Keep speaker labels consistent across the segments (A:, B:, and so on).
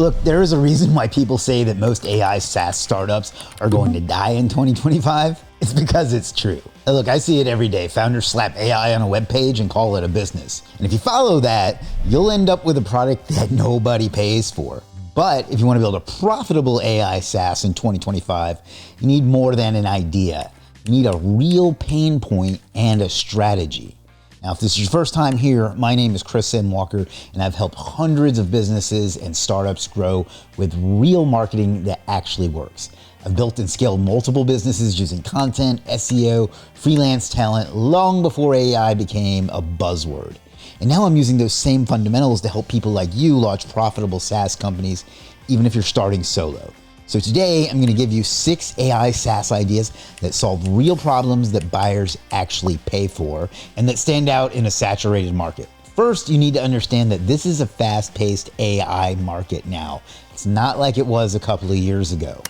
A: Look, there is a reason why people say that most AI SaaS startups are going to die in 2025. It's because it's true. Look, I see it every day. Founders slap AI on a web page and call it a business. And if you follow that, you'll end up with a product that nobody pays for. But if you want to build a profitable AI SaaS in 2025, you need more than an idea. You need a real pain point and a strategy. Now, if this is your first time here, my name is Chris M. Walker, and I've helped hundreds of businesses and startups grow with real marketing that actually works. I've built and scaled multiple businesses using content, SEO, freelance talent, long before AI became a buzzword. And now I'm using those same fundamentals to help people like you launch profitable SaaS companies, even if you're starting solo. So today, I'm gonna give you 6 AI SaaS ideas that solve real problems that buyers actually pay for and that stand out in a saturated market. First, you need to understand that this is a fast-paced AI market now. It's not like it was a couple of years ago.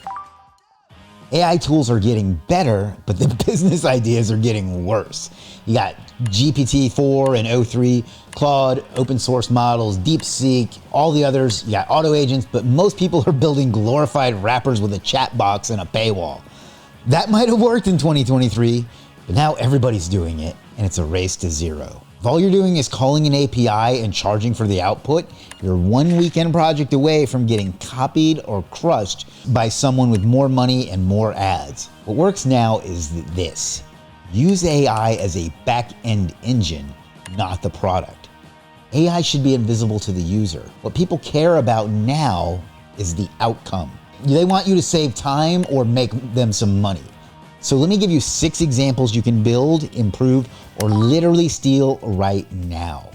A: AI tools are getting better, but the business ideas are getting worse. You got GPT-4 and O3, Claude, open source models, DeepSeek, all the others. You got auto agents, but most people are building glorified wrappers with a chat box and a paywall. That might have worked in 2023, but now everybody's doing it, and it's a race to zero. If all you're doing is calling an API and charging for the output, you're one weekend project away from getting copied or crushed by someone with more money and more ads. What works now is this. Use AI as a back-end engine, not the product. AI should be invisible to the user. What people care about now is the outcome. They want you to save time or make them some money. So let me give you 6 examples you can build, improve, or literally steal right now.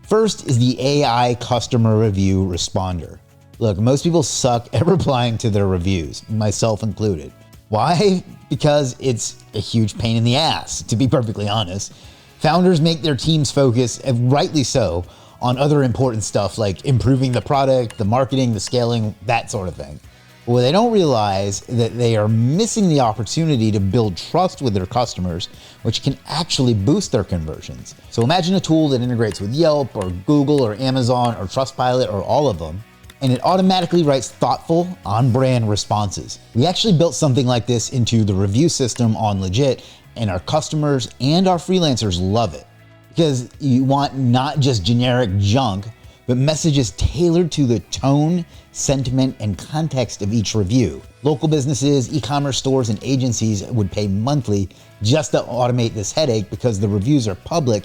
A: First is the AI customer review responder. Look, most people suck at replying to their reviews, myself included. Why? Because it's a huge pain in the ass, to be perfectly honest. Founders make their teams focus, and rightly so, on other important stuff like improving the product, the marketing, the scaling, that sort of thing. Well, they don't realize that they are missing the opportunity to build trust with their customers, which can actually boost their conversions. So imagine a tool that integrates with Yelp or Google or Amazon or Trustpilot or all of them, and it automatically writes thoughtful, on-brand responses. We actually built something like this into the review system on Legiit, and our customers and our freelancers love it. Because you want not just generic junk, but messages tailored to the tone, sentiment, and context of each review. Local businesses, e-commerce stores, and agencies would pay monthly just to automate this headache because the reviews are public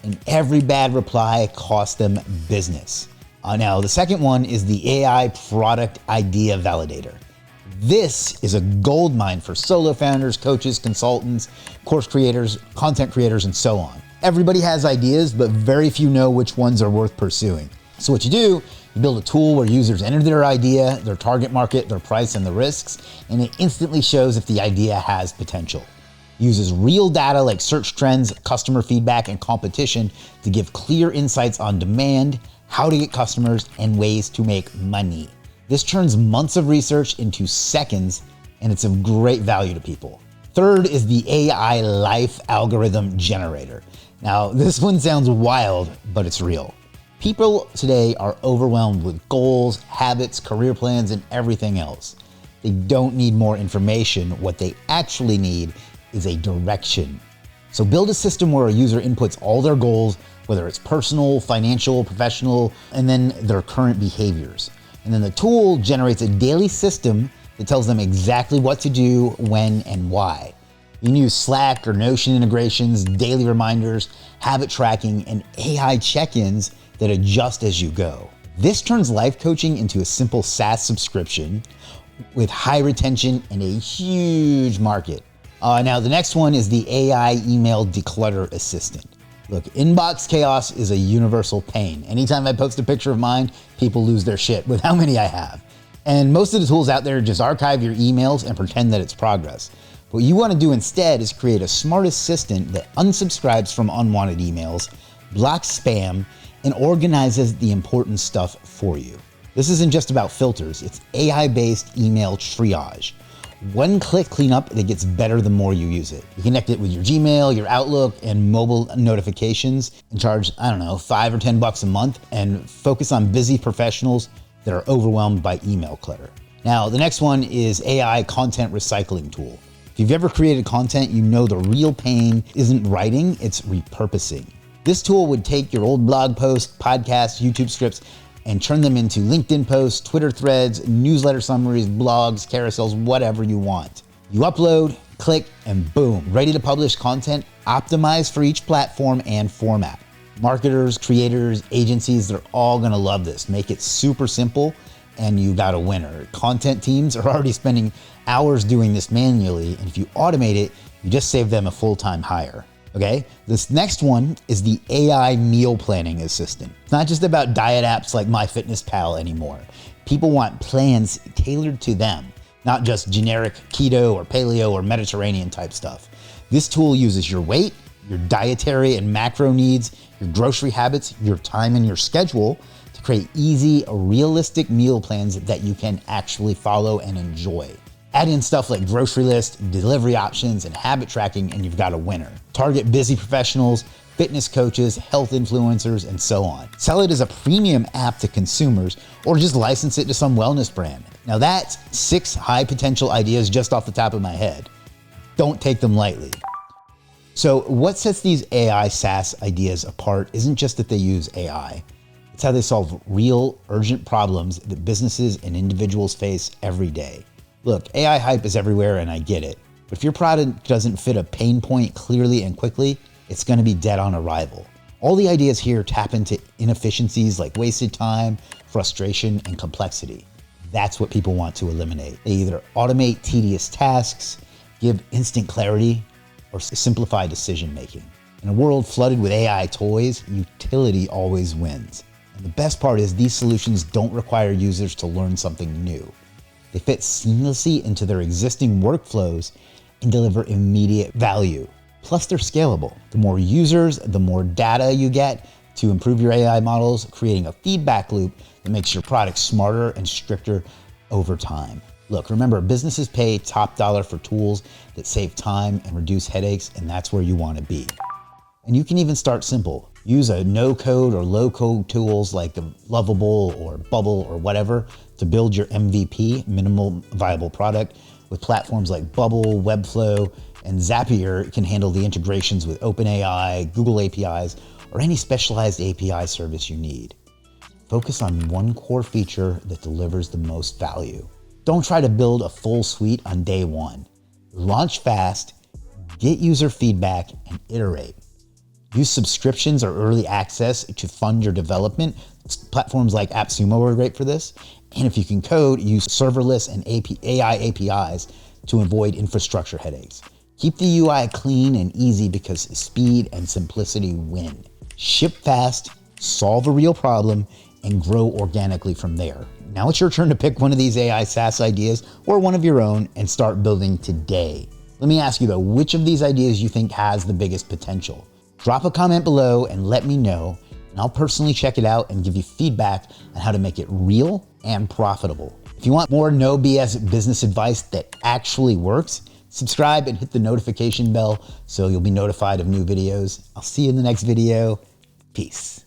A: and every bad reply costs them business. Now, the second one is the AI product idea validator. This is a goldmine for solo founders, coaches, consultants, course creators, content creators, and so on. Everybody has ideas, but very few know which ones are worth pursuing. So what you do, you build a tool where users enter their idea, their target market, their price, and the risks, and it instantly shows if the idea has potential. It uses real data like search trends, customer feedback, and competition to give clear insights on demand, how to get customers, and ways to make money. This turns months of research into seconds, and it's of great value to people. Third is the AI life algorithm generator. Now, this one sounds wild, but it's real. People today are overwhelmed with goals, habits, career plans, and everything else. They don't need more information. What they actually need is a direction. So build a system where a user inputs all their goals, whether it's personal, financial, professional, and then their current behaviors. And then the tool generates a daily system that tells them exactly what to do, when, and why. You can use Slack or Notion integrations, daily reminders, habit tracking, and AI check-ins that adjust as you go. This turns life coaching into a simple SaaS subscription with high retention and a huge market. Now, the next one is the AI email declutter assistant. Look, inbox chaos is a universal pain. Anytime I post a picture of mine, people lose their shit with how many I have. And most of the tools out there just archive your emails and pretend that it's progress. What you want to do instead is create a smart assistant that unsubscribes from unwanted emails, blocks spam, and organizes the important stuff for you. This isn't just about filters, it's AI-based email triage. One-click cleanup that gets better the more you use it. You connect it with your Gmail, your Outlook, and mobile notifications and charge, $5 or $10 a month and focus on busy professionals that are overwhelmed by email clutter. Now, the next one is AI content recycling tool. If you've ever created content, you know the real pain isn't writing, it's repurposing. This tool would take your old blog posts, podcasts, YouTube scripts, and turn them into LinkedIn posts, Twitter threads, newsletter summaries, blogs, carousels, whatever you want. You upload, click, and boom, ready to publish content optimized for each platform and format. Marketers, creators, agencies, they're all gonna love this. Make it super simple and you got a winner. Content teams are already spending hours doing this manually, and if you automate it, you just save them a full-time hire. Okay, this next one is the AI meal planning assistant. It's not just about diet apps like MyFitnessPal anymore. People want plans tailored to them, not just generic keto or paleo or Mediterranean type stuff. This tool uses your weight, your dietary and macro needs, your grocery habits, your time and your schedule to create easy, realistic meal plans that you can actually follow and enjoy. Add in stuff like grocery list, delivery options, and habit tracking, and you've got a winner. Target busy professionals, fitness coaches, health influencers, and so on. Sell it as a premium app to consumers, or just license it to some wellness brand. Now that's 6 high potential ideas just off the top of my head. Don't take them lightly. So what sets these AI SaaS ideas apart isn't just that they use AI. It's how they solve real, urgent problems that businesses and individuals face every day. Look, AI hype is everywhere and I get it, but if your product doesn't fit a pain point clearly and quickly, it's gonna be dead on arrival. All the ideas here tap into inefficiencies like wasted time, frustration, and complexity. That's what people want to eliminate. They either automate tedious tasks, give instant clarity, or simplify decision-making. In a world flooded with AI toys, utility always wins. And the best part is these solutions don't require users to learn something new. They fit seamlessly into their existing workflows and deliver immediate value. Plus, they're scalable. The more users, the more data you get to improve your AI models, creating a feedback loop that makes your product smarter and stricter over time. Look, remember, businesses pay top dollar for tools that save time and reduce headaches, and that's where you want to be. And you can even start simple. Use a no-code or low-code tools like Lovable or Bubble or whatever to build your MVP, minimal viable product, with platforms like Bubble, Webflow, and Zapier can handle the integrations with OpenAI, Google APIs, or any specialized API service you need. Focus on one core feature that delivers the most value. Don't try to build a full suite on day one. Launch fast, get user feedback, and iterate. Use subscriptions or early access to fund your development. Platforms like AppSumo are great for this. And if you can code, use serverless and AI APIs to avoid infrastructure headaches. Keep the UI clean and easy because speed and simplicity win. Ship fast, solve a real problem, and grow organically from there. Now it's your turn to pick one of these AI SaaS ideas or one of your own and start building today. Let me ask you though, which of these ideas you think has the biggest potential? Drop a comment below and let me know, and I'll personally check it out and give you feedback on how to make it real and profitable. If you want more no BS business advice that actually works, subscribe and hit the notification bell so you'll be notified of new videos. I'll see you in the next video. Peace.